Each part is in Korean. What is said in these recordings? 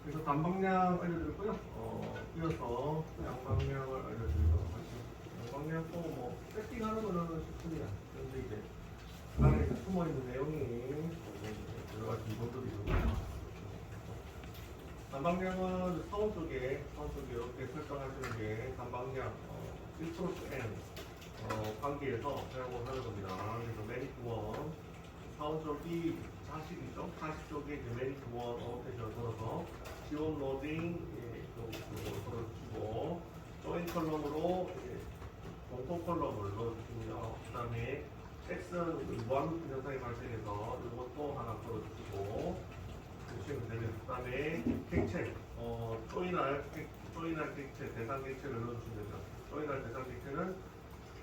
그래서 단방량 알려드렸고요. 이어서 양방량을 알려드리도록 하죠. 양방량 또뭐 세팅하는 거는 쉽습니다. 그런데 이제 안에 숨어 있는 내용이 여러 가지 기본들이 있습니다. 단방량은 사원 쪽에 이렇게 설정하시는 게 단방량 1+n 관계에서 사용을 하는 겁니다. 그래서 매니트1 사원 쪽이 자식이죠. 자식 쪽에 이제 매니트1 어테이션을 걸어서 지원 로딩 걸어주시고 조인 컬럼으로 공통 컬럼을 넣어주시고요. 그 다음에 X는 무한루트 현상이 발생해서 이것도 하나 걸어주시고 주시면 되면 그 다음에 객체 조인할 객체 대상 객체를 넣어주시면 되죠. 조인할 대상 객체는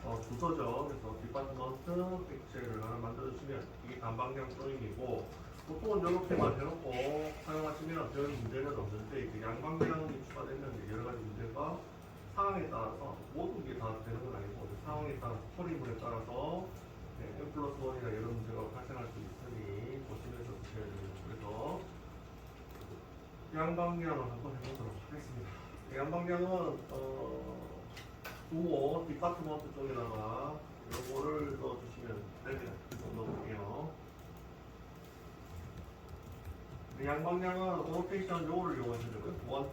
부서죠. 그래서 디파트먼트 객체를 하나 만들어주시면 이게 단방량 조인이고 보통은 이렇게만 해놓고 사용하시면 별 문제는 없는데 이제 양방향이 추가됐는데 여러 가지 문제가 상황에 따라서 모든 게 다 되는 건 아니고 상황에 따라서 포리물에 따라서 N+1이나 이런 문제가 발생할 수 있으니 보시면서 드셔야 됩니다. 그래서 양방향을 한번 해보도록 하겠습니다. 양방향은 부모 디파트먼트 쪽에다가 요거를 넣어주시면 됩니다. 넣어볼게요. 양방향은 오로테이션 요거를 이용하시면 되고요. one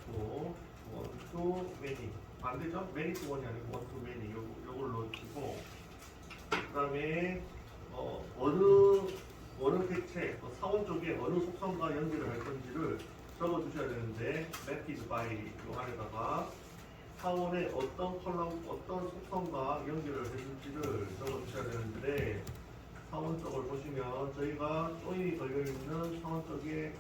to many 반대죠? many to one이 아니고 one to many 요걸 넣어주시고 그 다음에 어느 객체 사원 쪽에 어느 속성과 연결을 할 건지를 적어주셔야 되는데 maped by 요 안에다가 사원의 어떤 컬럼 어떤 속성과 연결을 해줄지를 적어주셔야 되는데 사원 쪽을 보시면 저희가 조인이 걸려있는 사원 쪽에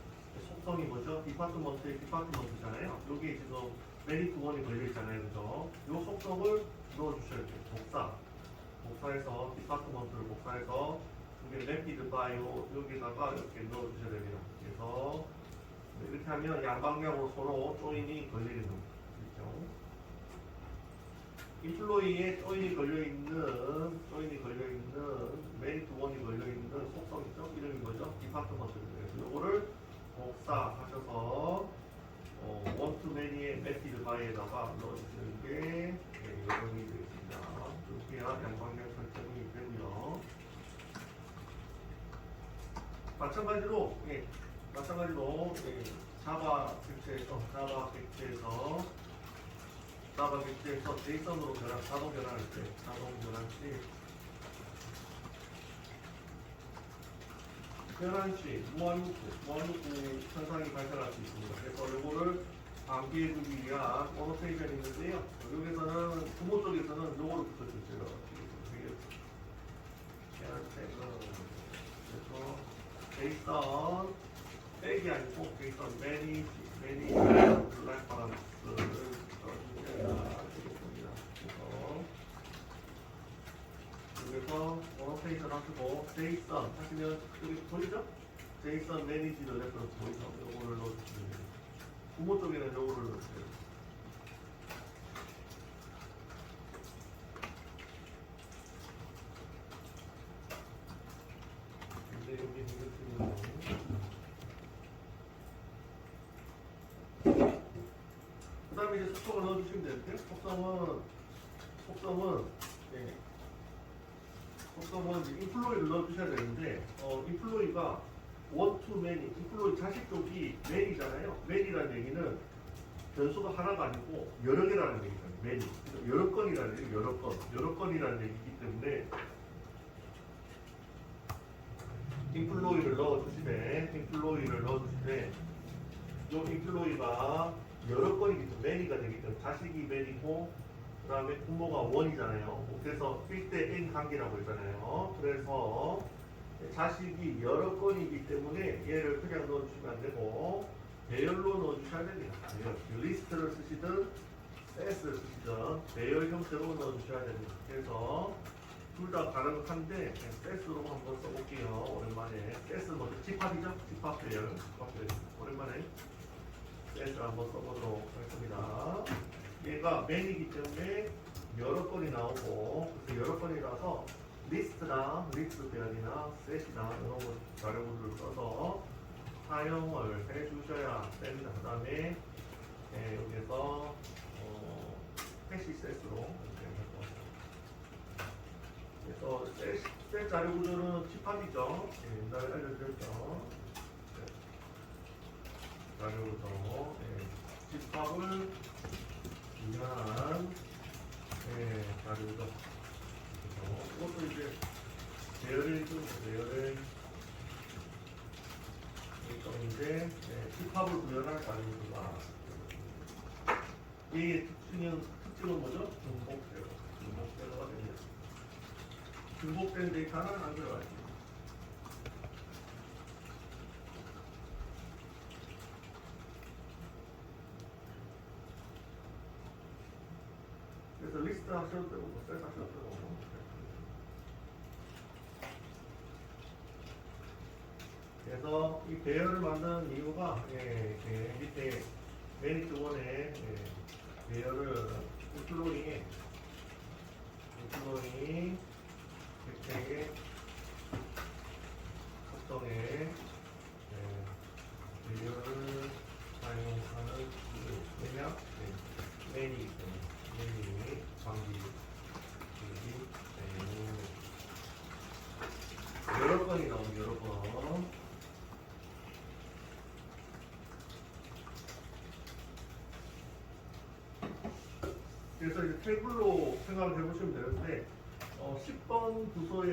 속성이 뭐죠? 디파트먼트의 디파트먼트잖아요. 여기 지금 매니트1이 걸려있잖아요. 그죠? 이 속성을 넣어주셔야 돼요. 복사해서 디파트먼트를 복사해서 이게 랩피드 바이오 여기다가 이렇게 넣어주셔야 됩니다. 그래서 이렇게 하면 양방향으로 서로 조인이 걸리는 거죠. 인플로이에 조인이 걸려있는 매니트1이 걸려있는 속성이죠. 이름이 뭐죠? 디파트먼트입니다. 그래서 이거를 복사하셔서 원투매니의 매티드 바이에다가 넣어주시는 게 요령이 되겠습니다. 이렇게 해야 양방향 설정이 되고요. 마찬가지로 자바 객체에서 제이선으로 자동 변환할 때 변환시 무한루프 현상이 발생할 수 있습니다. 그래서 이거를 방지해주기 위한 오노테이션이 있는데요. 여기서는 부모 쪽에서는 요거를 붙여주세요. 그래서 제이선 백이 아니고 제이선 매니지 블랙 바란스를 써주셔야 되겠습니다. 그래서 오노테이션 하시고 제이선 하시면 여기 보이죠? 제이선 매니지를 레퍼런스 보이죠? 요거를 넣어주시면 됩니다. 부모 쪽에는 요거를 넣어주세요. 근데 여기 생겼으면 그 다음에 이제 속성을 넣어주시면 되는데 속성은 이제 인플로이를 넣어주셔야 되는데 인플로이가 one to many 인플로이 자식 쪽이 many잖아요. many라는 얘기는 변수가 하나가 아니고 여러 개라는 얘기잖아요. many 여러 건이라는 얘기 여러 건이라는 얘기이기 때문에 인플로이를 넣어주시되 이 인플로이가 여러 건이기 때문에 many가 되기 때문에 자식이 many고 그 다음에 부모가 원이잖아요. 그래서 필때 n 관계라고 했잖아요. 그래서 자식이 여러 건이기 때문에 얘를 그냥 넣어주시면 안 되고 배열로 넣어주셔야 됩니다. 리스트를 쓰시든 셋을 쓰시든 배열 형태로 넣어주셔야 됩니다. 그래서 둘 다 가능한데 셋으로 한번 써볼게요. 오랜만에 셋은 먼저 집합이죠? 집합 배열 오랜만에 셋을 한번 써보도록 하겠습니다. 얘가 맨이기 때문에 여러 건이 나오고 그래서 여러 건이라서 리스트나 리스트 배열이나 셋이나 이런 거 자료들을 써서 사용을 해주셔야 됩니다. 그 다음에 여기서 해시셋으로 이렇게 해서 그래서 셋 자료 구조는 집합이죠. 옛날에 알려드렸죠. 자료 구조 집합을 위한 자료 구조. 그것도 이제 배열을 이제 집합을 구현할 자료구조다. 이 특징은 뭐죠? 중복제로가 됩니다. 중복된 데이터는 안 들어가요. 그래서 리스트 하셔도 되고, 셋 하셔도 되고. 그래서 이 배열을 만드는 이유가 밑에 메리트 1의 배열을 인플로잉 객체의 특성에 배열을 사용하는 이유. 왜냐? 메리 관계 여러 건이 나오면 여러 번. 그래서 이제 테이블로 생각을 해보시면 되는데 10번 부서에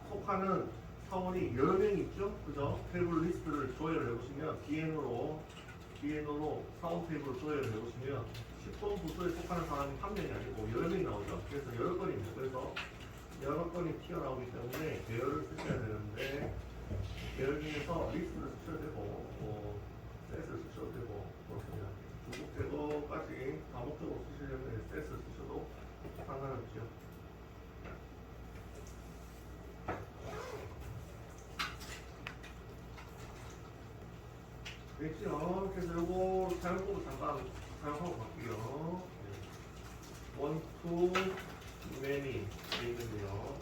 속하는 사원이 여러 명 있죠? 그죠? 테이블 리스트를 조회를 해보시면 DN으로 사원 테이블을 조회를 해보시면 10번 부서에 속하는 사람이 한 명이 아니고 여러 명이 나오죠? 그래서 여러 건입니다. 그래서 여러 건이 튀어나오기 때문에 배열을 쓰셔야 되는데 배열 중에서 리스트를 쓰셔도 되고 셋을 쓰셔도 되고 그렇습니다. 중복 제거까지 반복적으로 쓰시려면 셋을 쓰셔도 상관없죠. 됐죠? 그래서 요거 사용법을 잠깐 사용하고 갈게요. one, two, many 돼 있는데요.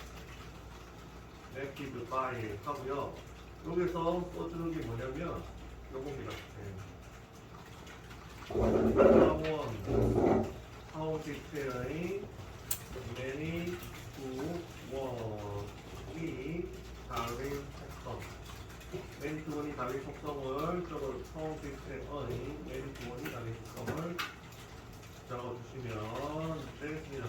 active by 하고요. 여기서 써주는 게 뭐냐면 요겁니다. 사원 객체의 many, two, one이 다른 속성 many, two, one이 다른 속성을 사원 객체의 many, two, one이 다른 속성을 적어주시면 되겠습니다.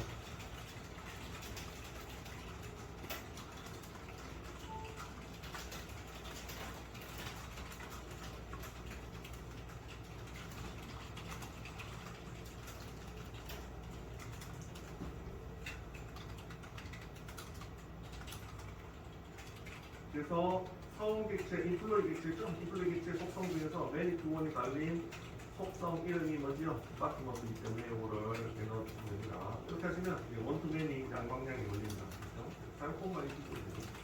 그래서 사원 객체, 인플로이 객체죠? 인플로이 객체 속성 중에서 many, two, one이 달린 속성 이름이 뭐지요? 빠트머스이기 때문에 이거를 이렇게 넣어주시면 됩니다. 이렇게 하시면 원투 맨이 양방향이 걸립니다. 그렇죠? 사용법만 익히시면 됩니다.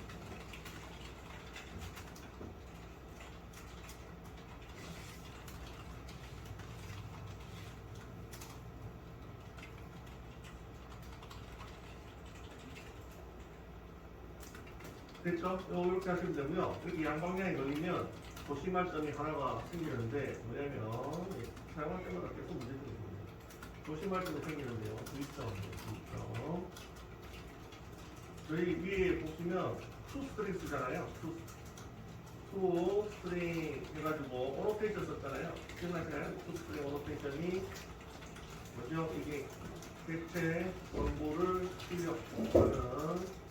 됐죠? 이렇게 하시면 되고요. 이렇게 양방향이 걸리면 조심할 점이 하나가 생기는데 뭐냐면 사용할 때마다 계속 문제점이 생깁니다. 조심할 점이 생기는데요. V점. 저희 위에 보시면 toString 쓰잖아요. toString 해가지고 오노테이션 썼잖아요. 기억나시나요? toString 오노테이션이 뭐죠? 이게 객체 정보를 출력하는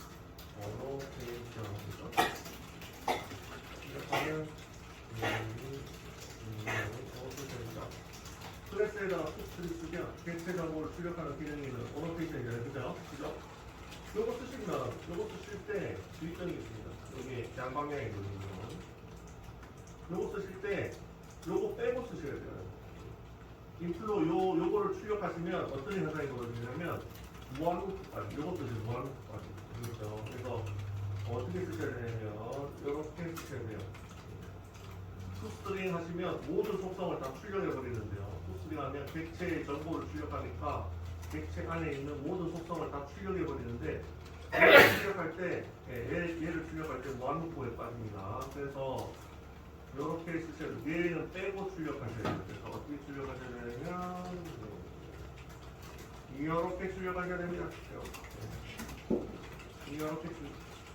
오노테이션이죠. 이렇게 클래스에다가 토스트를 쓰면 객체 정보를 출력하는 기능이는 오노테이션이잖아요. 그죠? 요거 쓰시면, 요거 쓰실 때 주의점이 있습니다. 여기 양방향에 보시면 요거 쓰실 때 요거 빼고 쓰셔야 돼요. 인플로 요거를 출력하시면 어떤 현상이 벌어지냐면 무한루프까지, 요것도 이제 무한루프까지. 그렇죠. 그래서 어떻게 쓰셔야 되냐면 이렇게 쓰셔야 돼요. 토스트링 하시면 모든 속성을 다 출력해 버리는데요. 토스트링 하면 객체의 정보를 출력하니까 객체 안에 있는 모든 속성을 다 출력해 버리는데 얘를 출력할 때 무한루프에 빠집니다. 그래서 이렇게 쓰셔야 돼요. 얘는 빼고 출력하셔야 돼요. 그래서 어떻게 출력하셔야 되냐면 이렇게 출력하셔야 됩니다. 이렇게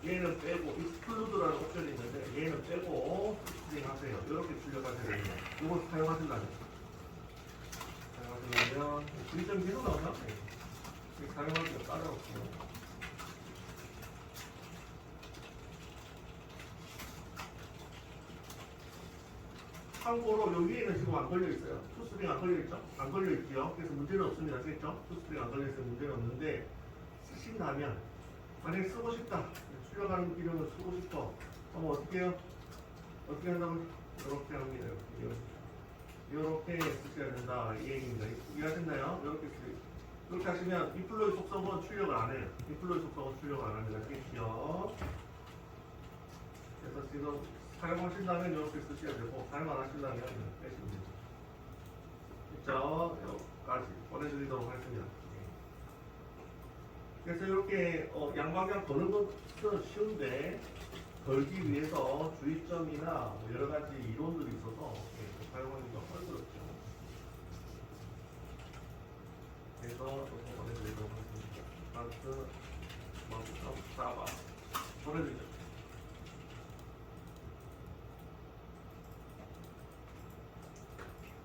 얘는 빼고 익스클루드라는 옵션이 있는데 얘는 빼고 스트링 하세요. 이렇게 출력하셔야 됩니다. 이걸 사용하시려면 그림 계속 나오나? 사용하기가 까다롭고요. 참고로 여기에는 지금 안 걸려 있어요. 투스트링 안 걸려 있죠? 안 걸려 있고요. 그래서 문제는 없습니다. 됐죠? 투스트링 안 걸려 있으면 문제는 없는데 쓰신다면 만약에 쓰고 싶다. 출력하는 기능을 쓰고 싶어. 그럼 어떻게 해요? 어떻게 한다고? 이렇게 합니다. 이렇게 쓰셔야 된다. 이 얘기입니다. 이해하셨나요? 이렇게 쓰세요. 이렇게 하시면 인플로이 속성은 출력을 안 해요. 인플로이 속성은 출력을 안 합니다. 됐죠? 그래서 지금 사용하신다면 이렇게 쓰셔야 되고 사용 안 하신다면 빼시면 됩니다. 됐죠? 여기까지 보내드리도록 하겠습니다. 그래서 이렇게 양방향 거는 것은 쉬운데 걸기 위해서 주의점이나 여러 가지 이론들이 있어서 사용하기가 껄끄럽죠. 그래서 또 보내드리도록 하겠습니다. 파트 잡아 보내드리죠.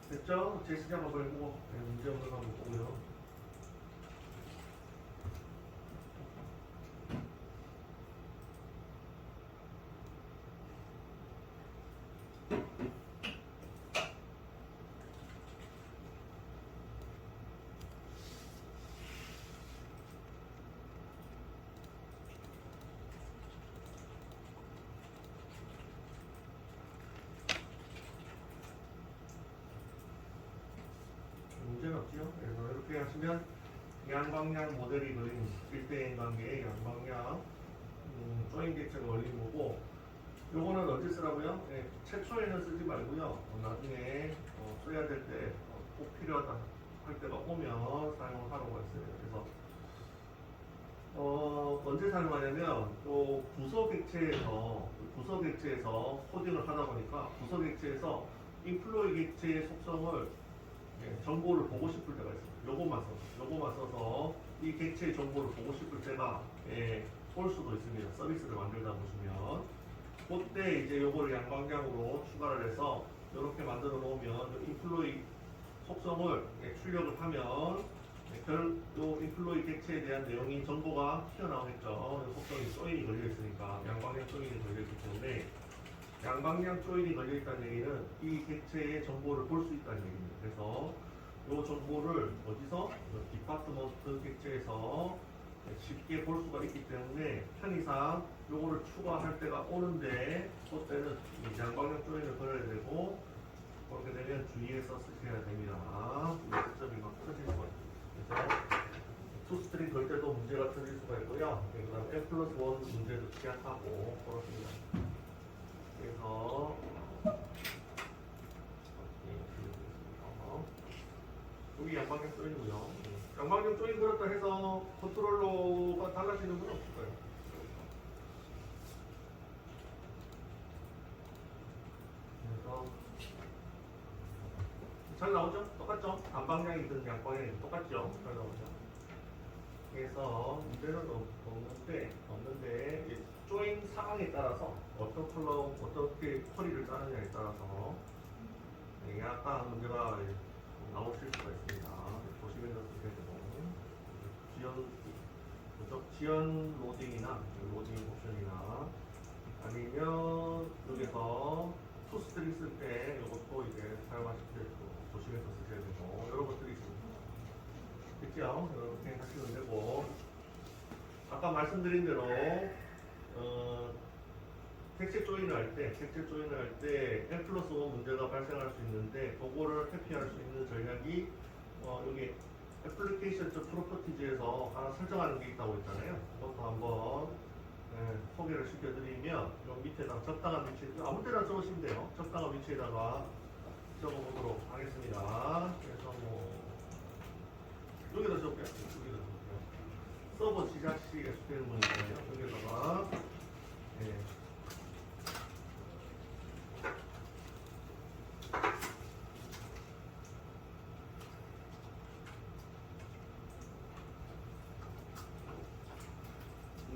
됐죠? 제 시장 한번 해보고 문제 없는 거 한번 보고요. 문제는 없죠. 그래서 이렇게 하시면 양방향 모델이 그린 1대1 관계의 양방향 조인 객체가 걸린 거고 요거는 언제 쓰라고요? 네, 최초에는 쓰지 말고요. 나중에 써야 될 때 꼭 필요하다 할 때가 오면 사용을 하라고 했어요. 그래서 언제 사용하냐면 또 부서 객체에서 코딩을 하다 보니까 부서 객체에서 인플로이 객체의 속성을 정보를 보고 싶을 때가 있습니다. 요거만 써서 이 객체의 정보를 보고 싶을 때가 올 수도 있습니다. 서비스를 만들다 보시면 그때 이제 요거를 양방향으로 추가를 해서 이렇게 만들어 놓으면 인플로이 속성을 출력을 하면 요 인플로이 객체에 대한 내용인 정보가 튀어나오겠죠. 속성이 조인이 걸려 있으니까 양방향 조인이 걸려 있기 때문에 양방향 조인이 걸려 있다는 얘기는 이 객체의 정보를 볼 수 있다는 얘기입니다. 그래서 이 정보를 어디서? 디파트먼트 객체에서 쉽게 볼 수가 있기 때문에 편의상 요거를 추가할 때가 오는데 그때는 양방향 조인을 걸어야 되고 그렇게 되면 주의해서 쓰셔야 됩니다. 이점이 막 터질 수가 있습니다. 그래서 투스트링 걸 때도 문제가 터질 수가 있고요. 그 다음 N+1 문제도 시작하고 그렇습니다. 그래서 여기 양방향 조인이고요. 양방향 조인 그렇다 해서 컨트롤러가 달라지는 건 없을 거예요. 그래서 잘 나오죠? 똑같죠? 단방향이든 양방향이든 똑같죠? 잘 나오죠? 그래서 문제는 없는데 조인 상황에 따라서 어떤 컬러, 어떻게 커리를 짜느냐에 따라서 약간 문제가 나오실 수가 있습니다. 보시면서 쓰셔야 되고 지연 로딩이나 로딩 옵션이나 아니면 여기서 투스트링 쓸 때 이것도 이제 사용하실 때 조심해서 쓰셔야 되고 여러 것들이 있습니다. 됐죠? 이렇게 하시면 되고 아까 말씀드린 대로 객체 조인을 할 때 N+1 문제가 발생할 수 있는데 그거를 회피할 수 있는 전략이 여기 애플리케이션 프로퍼티즈에서 하나 설정하는 게 있다고 했잖아요. 그것도 한번 소개를 시켜드리면 요 밑에다 적당한 위치에 아무 때나 적으시면 돼요. 적당한 위치에다가 적어보도록 하겠습니다. 그래서 여기다 적을게요. 서버 시작 시 SQL 문이잖아요. 여기다가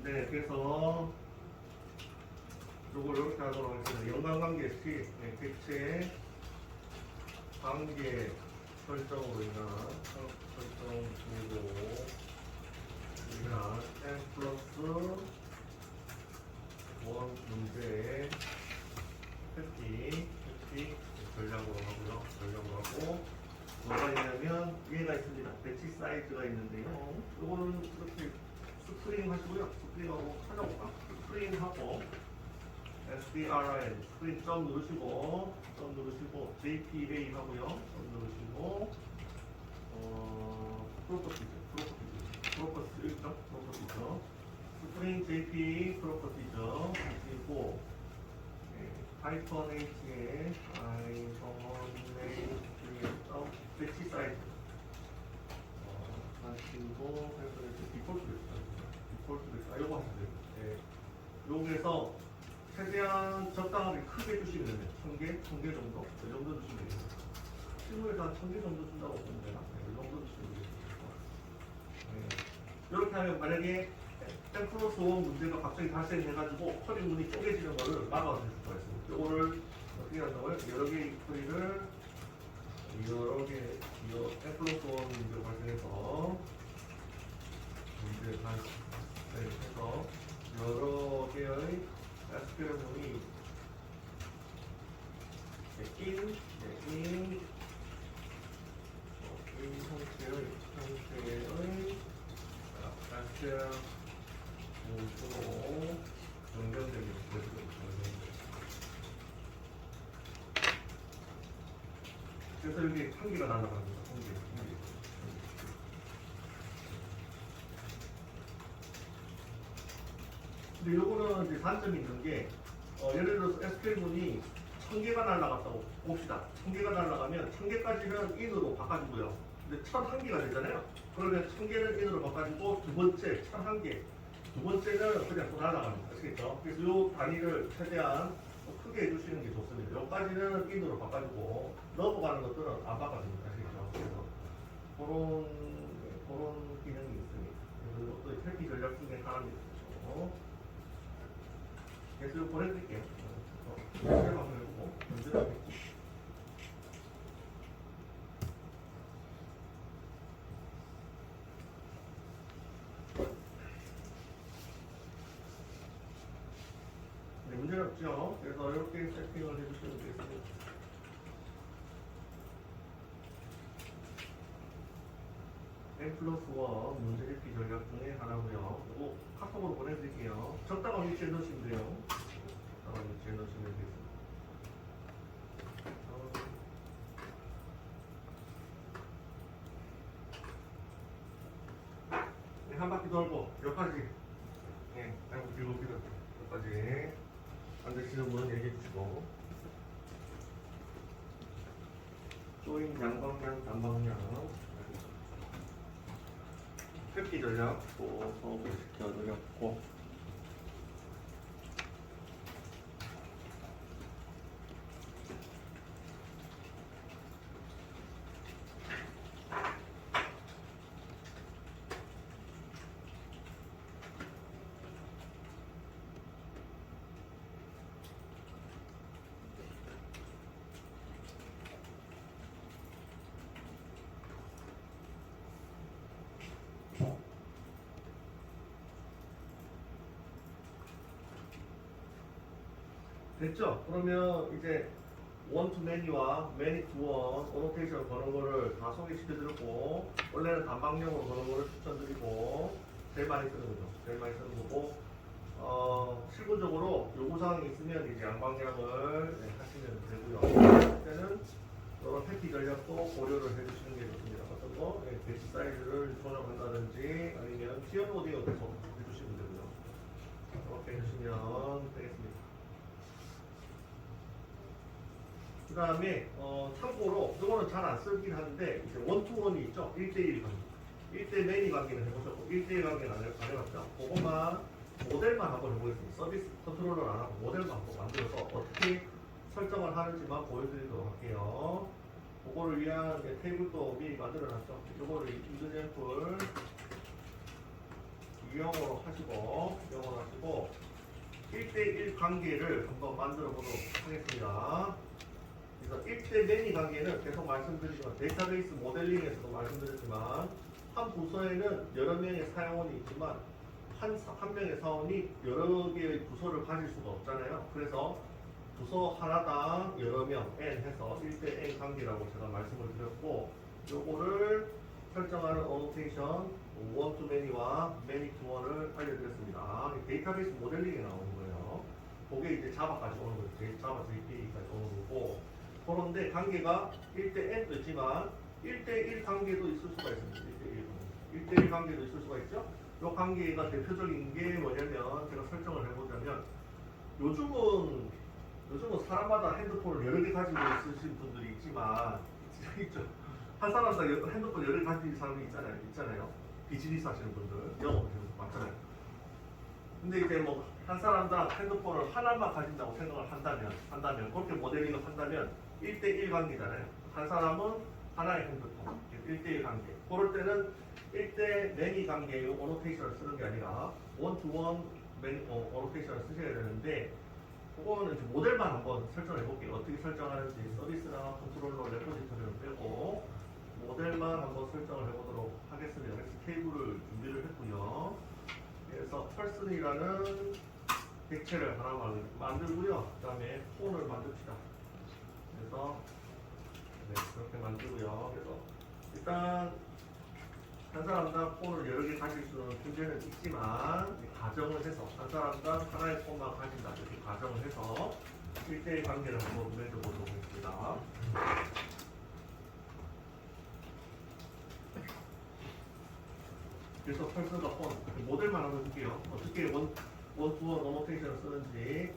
네, 그래서 요걸 이렇게 하도록 하겠습니다. 연관관계 C, 네, 객체 관계 설정으로 인한 설정 그리고 인한 n 플러스 1 문제의 회피 전략으로 하고요. 전략으로 하고 뭐가 있냐면 얘가 있습니다. 배치 사이즈가 있는데요. 요거는 이렇게 스프링 하시고요. 스프링하고 찾아볼까? 스프링 하고 SDRN 스프링 점 누르시고 JPA 하고요. 점 누르시고 프로퍼티즈 있죠? 프로퍼티죠. 스프링 JPA 프로퍼티즈 그리고 파이썬 H에 배치 사이즈 하시고 디폴트 베이스 요거 하시면 돼요. 네. 여기에서 최대한 적당하게 크게 주시면 돼요. 1000개 정도? 이 정도 주시면 돼요. 실무에서 한 1000개 정도 준다고 보면 되나? 네, 이 정도 주시면 돼요. 네. 이렇게 하면 만약에 n 플러스 1 문제가 갑자기 발생해가지고 커리문이 쪼개지는 거를 막아줄 수가 있습니다. 이거를 어떻게 한다고요? 여러 개의 커리를 n 플러스 1 문제가 발생해서 문제가 발생해서 여러 개의 SQL문이 in 형태의 SQL 문으로 연결되게 그래서 여기 한 개가 날아갑니다. 한 개. 근데 요거는 이제 단점이 있는 게 예를 들어서 SQL문이 1000개가 날아갔다고 봅시다. 1000개가 날아가면 1000개까지는 in으로 바꿔주고요. 근데 1001개가 되잖아요. 그러면 1000개는 in으로 바꿔주고 두 번째 1001개 두 번째는 그냥 또 날아갑니다. 아시겠죠? 그래서 요 단위를 최대한 크게 해주시는 게 좋습니다. 여기까지는 in으로 바꿔주고 넘어가는 것들은 안 바꿔줍니다. 아시겠죠? 그래서 그런 기능이 있습니다. 그래서 또 회피 전략 중에 하나입니다. 그래서 이거 보내드릴게요. 문제를 한번 해보고 문제를 하겠지. 네, 문제는 없죠. 그래서 이렇게 세팅을 해주시면 되겠습니다. n 플러스 1 문제 해피 전략 중에 하나고요. 이거 카톡으로 보내드릴게요. 적당한 위치에 넣으시면 돼요. 적당한 위치에 넣으시면 되겠습니다. 네, 한 바퀴 돌고 여기까지. 네, 아이고 길고 여기까지. 안 되시는 분은 얘기해 주시고. 조인 양방향, 단방향. 회피 전략 또 수업을 시켜드렸고. 됐죠? 그러면 이제 원 투 매니와 매니 투 원, 오노테이션 거는 거를 다 소개시켜드렸고, 원래는 단방향으로 거는 거를 추천드리고, 제일 많이 쓰는 거죠. 제일 많이 쓰는 거고, 실무적으로 요구사항이 있으면 이제 양방향을 하시면 되고요. 그때는 이런 패키 전략도 고려를 해주시는 게 좋습니다. 어떤 거? 배치 사이즈를 조정한다든지 아니면 티어 로딩을 계속 해주시면 되고요. 이렇게 해주시면 되겠습니다. 그 다음에 참고로 이거는 잘 안 쓰긴 하는데 이제 원투원이 있죠. 1대1 관계 1대 매니 관계는 해보셨고 1대1 관계는 안 해봤죠. 그것만 모델만 한번 해보겠습니다. 서비스 컨트롤러를 안 하고 모델만 한번 만들어서 어떻게 설정을 하는지만 보여드리도록 할게요. 그거를 위한 테이블도 미리 만들어놨죠. 이거를 이그젠플 영어로 하시고 1대1 관계를 한번 만들어 보도록 하겠습니다. 그래서 1대 매니 관계는 계속 말씀드리지만 데이터베이스 모델링에서도 말씀드렸지만 한 부서에는 여러 명의 사용원이 있지만 한 명의 사원이 여러 개의 부서를 가질 수가 없잖아요. 그래서 부서 하나당 여러 명 N 해서 1대 N 관계라고 제가 말씀을 드렸고 요거를 설정하는 어노테이션 one to many와 many to one을 알려드렸습니다. 데이터베이스 모델링에 나오는 거예요. 그게 이제 자바까지 오는 거죠. 자바 JPA까지 오는 거고 그런데 관계가 1대 N도 있지만 1대1 관계도 있을 수가 있습니다. 1대1 관계도 있을 수가 있죠. 이 관계가 대표적인 게 뭐냐면 제가 설정을 해보자면 요즘은 사람마다 핸드폰을 여러 개 가지고 있으신 분들이 있지만 있죠. 한 사람당 핸드폰 여러 개 가지고 있는 사람이 있잖아요. 비즈니스 하시는 분들 영업 맞잖아요. 근데 이제 뭐 한 사람당 핸드폰을 하나만 가진다고 생각을 한다면 그렇게 모델링을 한다면 1대1 관계잖아요. 한 사람은 하나의 핸드폰 1대1 관계. 그럴 때는 1대 매니 관계의 어노테이션을 쓰는 게 아니라 원투원 어노테이션을 쓰셔야 되는데 그거는 이제 모델만 한번 설정해 볼게요. 어떻게 설정하는지 서비스나 컨트롤러 레포지터리를 빼고 모델만 한번 설정을 해보도록 하겠습니다. 그래서 테이블을 준비를 했고요. 그래서 펄슨이라는 객체를 하나 만들고요. 그 다음에 폰을 만듭시다. 그래서 그렇게 만들고요. 그래서 일단 한 사람당 폰을 여러 개 가질 수는 문제는 있지만 가정을 해서 한 사람당 하나의 폰만 가진다 이렇게 가정을 해서 1대1 관계를 한번 맺어보도록 하겠습니다. 그래서 펄슨과 폰 모델만 한번 볼게요. 어떻게 원투원 어노테이션을 쓰는지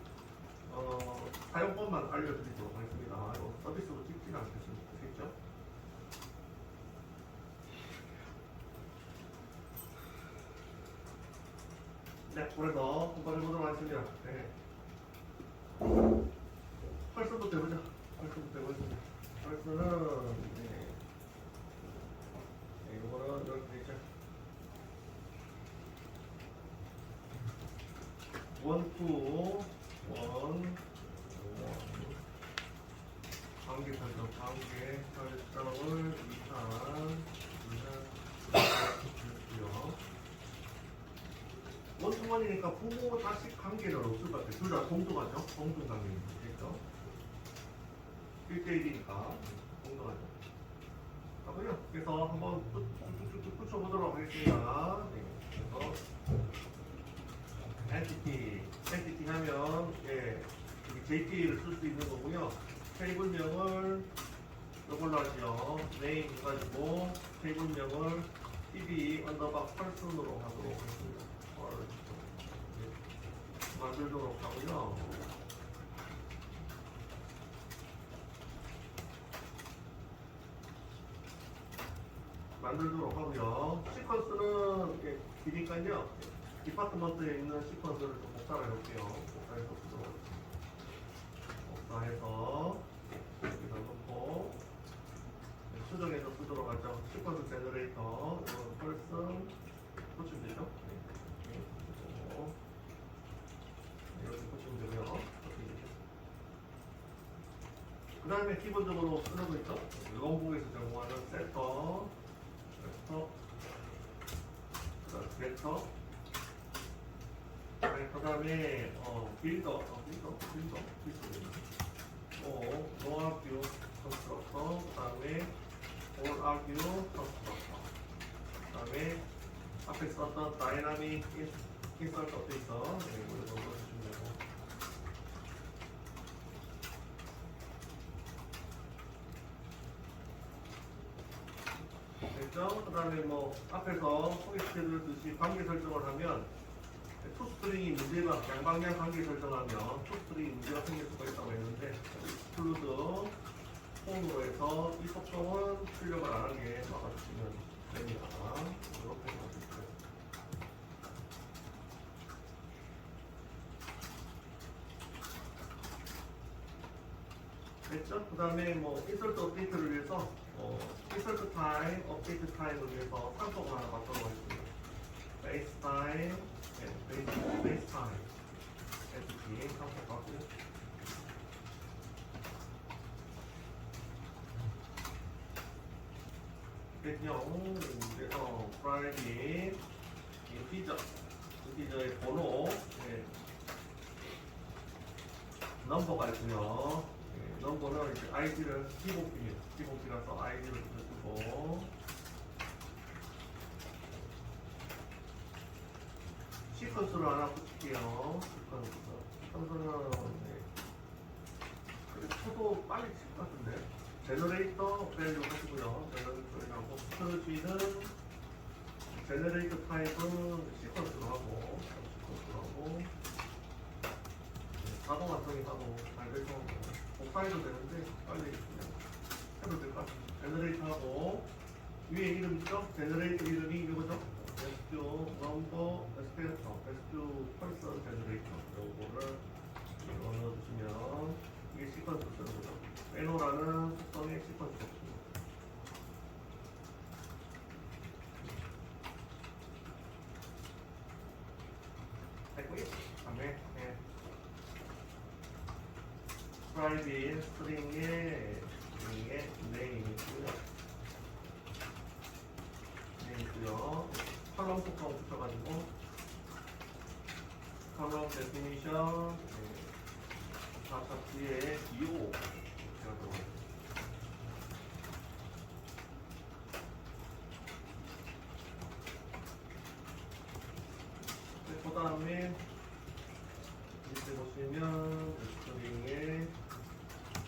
사용법만 알려드리도록 하겠습니다. 서비스로 찍지는 않겠죠? 네, 그래서 한번 해보도록 하겠습니다. 네. 펄슨부터 해보자. 펄슨은 이거는 이렇게 있죠. 원투 원 관계 설정을 이상했고요. 원투원이니까 부모 자식 관계는 없을 것 같아요. 둘 다 동등하죠? 동등 관계겠죠? 1대1이니까 동등하죠. 하고요. 그래서 한번 쭉쭉쭉 붙여보도록 하겠습니다. 네. 그래서 엔티티 하면 JP를 쓸 수 있는 거고요. 테이블명을 이걸로 하죠. 네임 해가지고 테이블명을 TV 언더바 펄슨으로 하도록 하겠습니다. 만들도록 하고요. 시퀀스는 기니까요. 디파트먼트에 있는 시퀀스를 좀 복사를 해볼게요. 복사해서 여기다 놓고 수정해서 쓰도록 하죠. 시퀀스 제너레이터 펄슨 붙이면 되죠. 이렇게 붙이면 되고요. 그 다음에 기본적으로 쓰는 거 있죠. 원북에서 제공하는 세터, 벡터, 그 다음에 빌더, 노아뷰 컨스트럭터, 그 다음에 올아뷰 컨스트럭터, 그 다음에 앞에 썼던 다이나믹 인서트 업데이터 이걸 넣어주시면 되고. 됐죠? 그 다음에 뭐 앞에서 소개시켜드렸듯이 관계 설정을 하면 투스트링이 문제가 양방향 관계 설정하면 투스트링이 문제가 생길 수가 있다고 했는데 익스클루드 폰으로 해서 이 속성은 출력을 안 하게 막아주시면 됩니다. 이렇게 해주세요. 됐죠? 그 다음에 뭐 인설트 업데이트를 위해서 인설트 타임, 업데이트 타임을 위해서 산속을 하나 맞도록 하겠습니다. FaceTime, FaceTime, FT 선택하고 대형 프라이빗 인티저의 번호 넘버가 있고요. 넘버는 이제 아이디를 기본키라서 아이디를 주고 시퀀스를 하나 붙일게요. 시퀀스는 쳐도 빨리 칠 것 같은데. 제너레이터 밸류 하시고요. 제너레이터하고 스트러지는 제너레이터 타입은 시퀀스로 하고 자동 완성이라고 잘 돼서 복사해도 되는데 빨리 그냥 해도 될 것 같아요. 제너레이터하고 위에 이름 있죠? 제너레이터 이름이 이거죠? SQ 넘버 SQ 펄스 제너레이터 요거를 넣어주시면 이게 시퀀스 쓰는 거죠. 에노라는 속성의 시퀀스 없습니다. 됐고요. 다음에 프라이빗 스트링의 네임이고요. 컬럼 속성 붙여가지고 컬럼 데피니션 좌측 뒤에 2호 제가 들어가요. 그 다음에 밑에 보시면 스트링에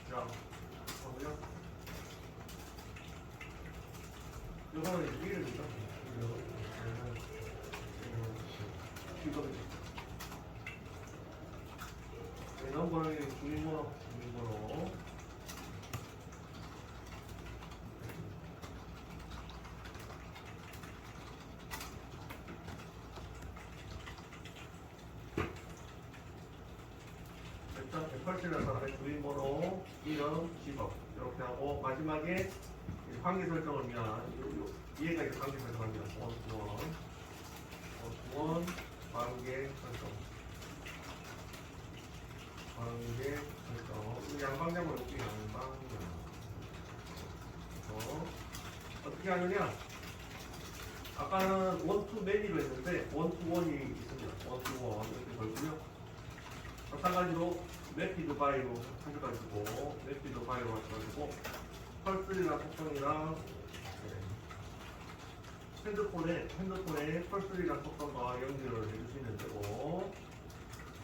자 하고요. 이거는 이제 이름이죠. 넘버는 주민번호 일단 108이라는 사람의 주민번호, 이름, 직업 이렇게 하고 마지막에 관계 설정을 위한 얘가 이제 관계 설정을 위한 원투원 관계 설정 양방향을 놓기 양방향 어떻게 하느냐 아까는 원투 매니로 했는데 원투원이 있습니다. 원투원 이렇게 걸고요. 마찬가지로 매피드 바이로 하셔가지고 매피드 바이로 하셔가지고 펄스리나 속성이랑 핸드폰에 펄스리나 속성과 연결을 해주시면 되고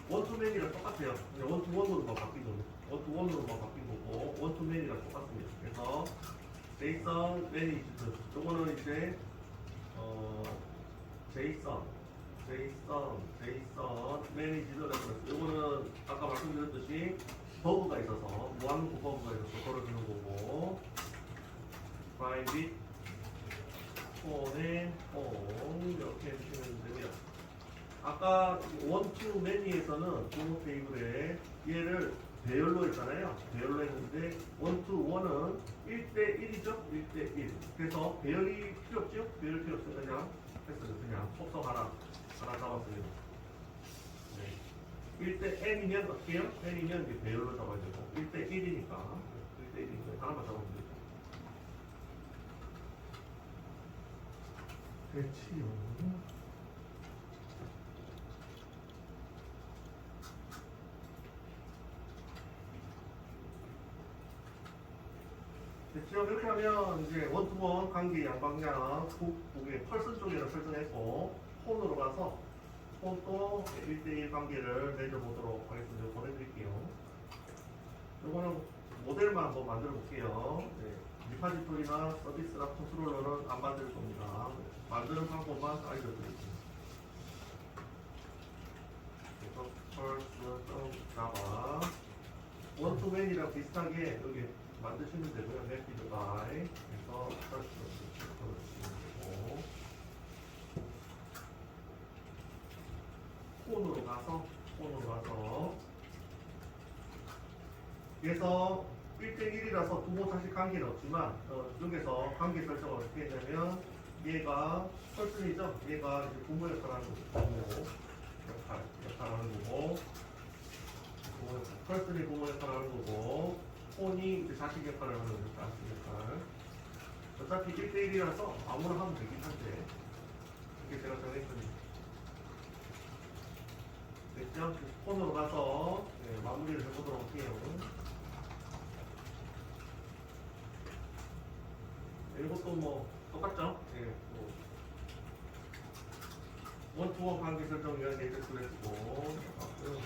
원투맨이랑 똑같아요. 원투원으로만 바뀐 겁니다. 원투원으로만 바뀐 거고 원투맨이랑 똑같습니다. 그래서 제이슨 매니지드 요거는 이제 제이슨 매니지드라고 했어요. 요거는 아까 말씀드렸듯이 버그가 있어서 무한루프 버그가 있어서 걸어주는 거고 프라이빗 폰에 이렇게 해주시면 되고요. 아까 원투 매니에서는 번호 테이블에 얘를 배열로 했잖아요. 배열로 했는데 원투 원은 1대1이죠. 1대1. 그래서 배열이 필요 없죠. 배열 필요 없어요. 그냥 했어요. 그냥 속성 하나 잡았어요. 네. 1대 n이면 어떻게 해요? n이면 이제 배열로 잡아야 되고 1대1이니까 하나만 잡으면 되죠. 대치요. 지금 이렇게 하면 이제 원투원 관계 양방향 북의 펄슨 쪽에는 설정했고 폰으로 가서 폰도 1대1 관계를 내려보도록 하겠습니다. 보내드릴게요. 이거는 모델만 한번 만들어 볼게요. 네. 리파지토리나 서비스나 컨트롤러는 안 만들 겁니다. 만드는 방법만 알려드릴게요. 그래서 펄스 자바 원투맨이랑 비슷하게 여기 만드시면 되고요. 매피드 바이 해서 펄스 넣어주시면 되고 폰으로 가서 그래서 1대1이라서 부모 자식 관계는 없지만 여기서 관계 설정을 어떻게 했냐면 얘가 펄슨이죠. 얘가 이제 부모 역할을 하는 거고 역할을 하는 거고 펄슨이 부모 역할을 하는 거고 폰이 이제 자식 역할을 하는 거죠. 자식 역할. 어차피 1대1이라서 아무나 하면 되긴 한데 이게 제가 정했거든요. 됐죠? 폰으로 가서 네, 마무리를 해보도록 할게요. 이것도 뭐 똑같죠? 예, 뭐 원투원 관계 설정 위한 네이트를 했고 나왔고요.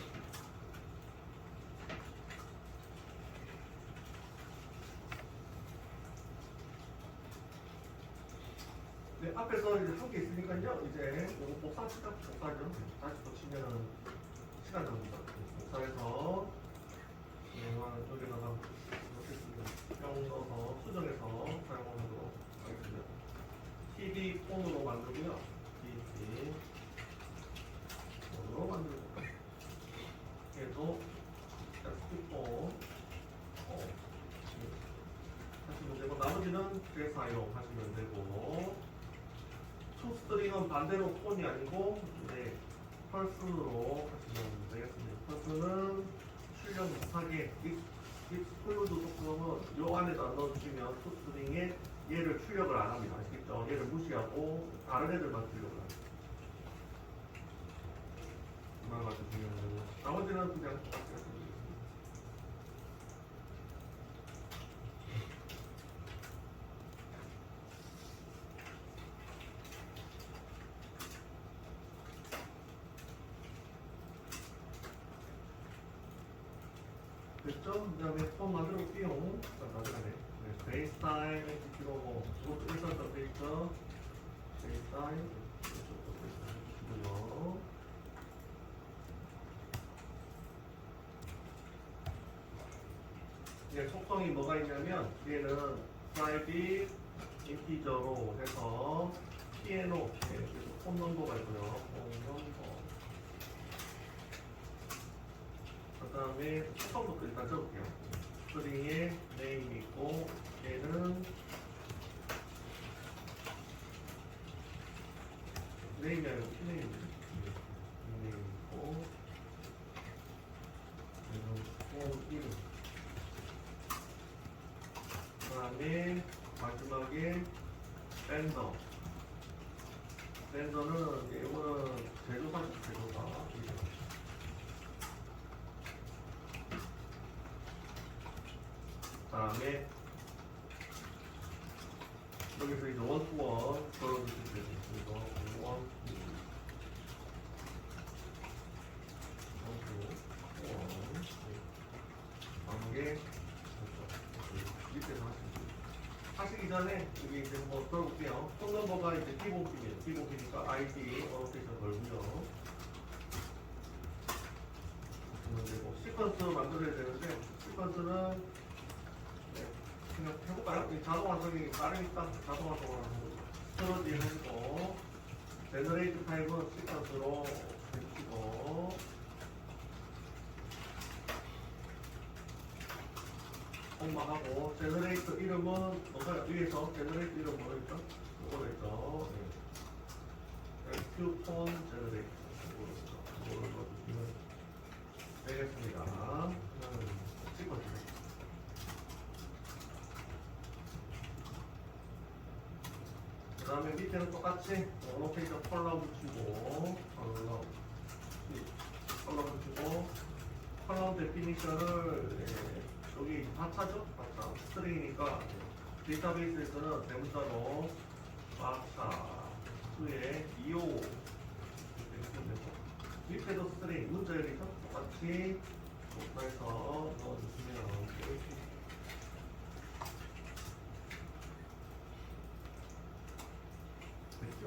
네, 앞에서 이제 한 개 있으니까요. 이제 이거 복사합시다. 복사죠. 다시 붙이면은 시간 정도다. 복사해서 여기다가 이렇게 뿅 넣어서 수정해서 사용하도록 하겠습니다. TV 폰으로 만들고요. TV 폰으로 만들고 얘도 스피폰 하시면 되고 나머지는 재사용하시면 되고 투스트링은 반대로 폰이 아니고 이제 펄슨으로 하시면 되겠습니다. 펄슨은 출력 못하게 익스클루드 소프트는 요 안에다 넣어주시면 투스트링에 얘를 출력을 안 합니다. 아시겠죠? 얘를 무시하고 다른 애들만 출력을 합니다. 이만 가지고요. 나머지는 그냥 됐죠? 그 다음에 폰 만들어 볼게요. 나중에 베이스 타임 해주시고 뭐 이것도 일선도 돼있죠? 베이스 타임 이쪽도 해주시고요. 이제 속성이 뭐가 있냐면 얘는 프라이빗 인티저로 해서 피아노 폰 넘버가 있고요. 폰 넘버 그 다음에 속성부터 일단 적을게요. 스트링에 네임 있고 얘는 네임이 아니고 피네임이죠. 네임 있고 얘는 폰 이름 그 다음에 마지막에 밴더 밴더는 이거는 제조사죠. 제조사 그 다음에 여기서 이제 원투원 걸어주실 수 있습니다. 원투원 다음에 밑에서 하시기 전에 여기 이제 뭐 들어볼게요. 폰 넘버가 이제 기본키예요. 기본키니까 ID 어노테이션 걸고요. 되고 시퀀스 만들어야 되는데 시퀀스는 그냥 해볼까요? 자동화 적이 빠르니까 자동화 적으로 하는 거죠. 스토러지 해주고 제너레이트 타입은 시퀀스로 해주시고 엄마하고 제너레이터 이름은 뭔가요? 위에서 제너레이터 이름 뭐로 있죠? 이거로 있죠. 큐폰 제너레이터 이거로 넣어주시면 되겠습니다. 시퀀스 그 다음에 밑에는 똑같이 로테이션 컬러 붙이고 컬러 붙이고 컬러 데피니션을 여기 바차죠? 바차 스트링이니까 데이터베이스에서는 대문자로 바차 수에 2호 이렇게 되고 밑에도 스트링 문자열이죠? 똑같이 복사해서 넣어주시면 됐죠?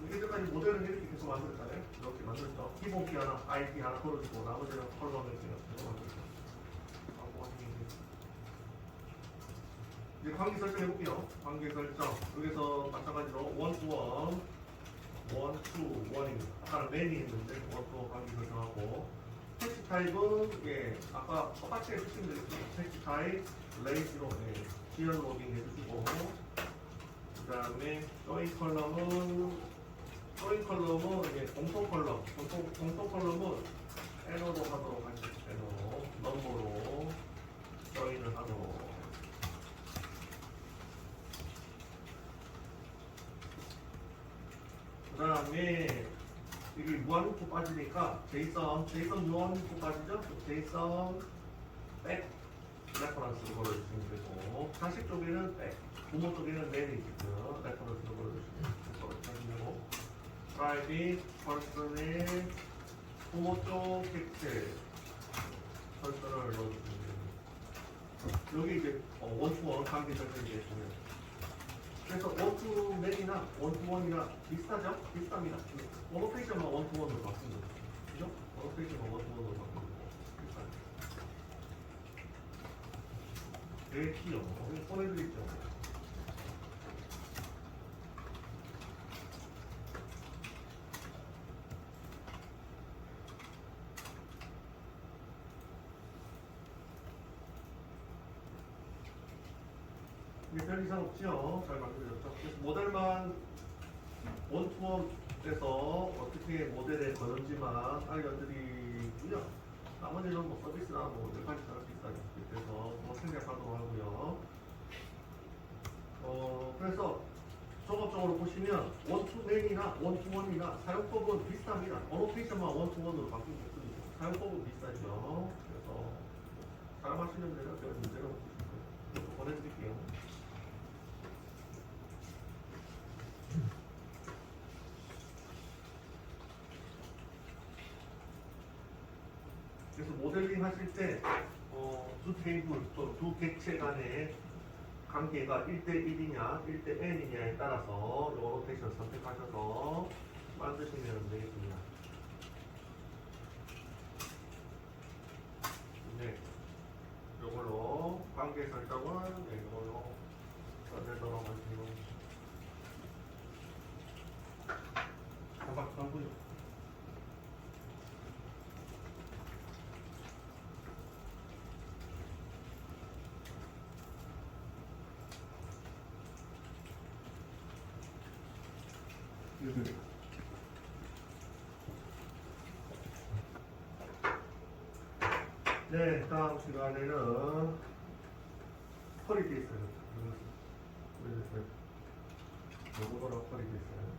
이제까지 모델은 이렇게 계속 만들었잖아요. 이렇게 만들었죠. 기본키 하나, IP 하나 걸어주고 나머지는 컬러를 그냥 만들죠. 이제 관계 설정 해볼게요. 관계 설정 여기서 마찬가지로 원투원, 원투원입니다. 아까는 맨이 했는데 원투원 관계 설정하고 캐시 타입은 예, 아까 똑같이 해주시면 되겠죠. 텍스트 타입 레이스로 예, 지연 로딩 해주시고 그 다음에 조인 컬럼은 예, 공통 컬럼은 에러로 하도록 하죠. 에러 넘버로 조인을 하도록. 그 다음에 이게 무한루프 빠지니까 제이선 무한루프 빠지죠? 제이선 백 레퍼런스로 걸어주시면 되고 자식 쪽에는 백, 부모 쪽에는 매니지죠. 레퍼런스로 걸어주시면 되고 프라이빗 퍼슨의 부모 쪽 텍스트 퍼슨을 넣어주시면 됩니다. 여기 이제 원투원 관계 설정이 되시면 그래서 원투맨이나 원투원이나 비슷하죠? 비슷합니다. 어느 페이지만 원투원으로 바꾸는 거죠. 그죠? 어느 페이지만 원투원으로 바꾸는 거. 비슷하죠. 내 키요. 여기 보내드리죠. 별 이상 없죠? 잘 만들어졌죠? 그래서 모델만 원투원에서 어떻게 모델에 거는지만 알려드리고요. 나머지는 뭐 서비스나 뭐 여러 가지 다를 수 있어요. 그래서 뭐 생략하도록 하고요. 그래서 종합적으로 보시면 원투맨이나 원투원이나 사용법은 비슷합니다. 어느 페이지만 원투원으로 바뀌는 게 뿐이죠. 사용법은 비슷하죠. 그래서 사용하시는 데는 별 문제가 없으실 거예요. 보내드릴게요. 그래서 모델링 하실 때 두 테이블 또 두 객체 간의 관계가 1대1이냐 1대 n이냐에 따라서 이 로테이션 선택하셔서 만드시면 되겠습니다. 네, 이걸로 관계 설정은 네, 이걸로 써내도록 하시고 가고요. 네, 다음 시간에는 퀄리티 있어요. 요거로 퀄리티 있어요.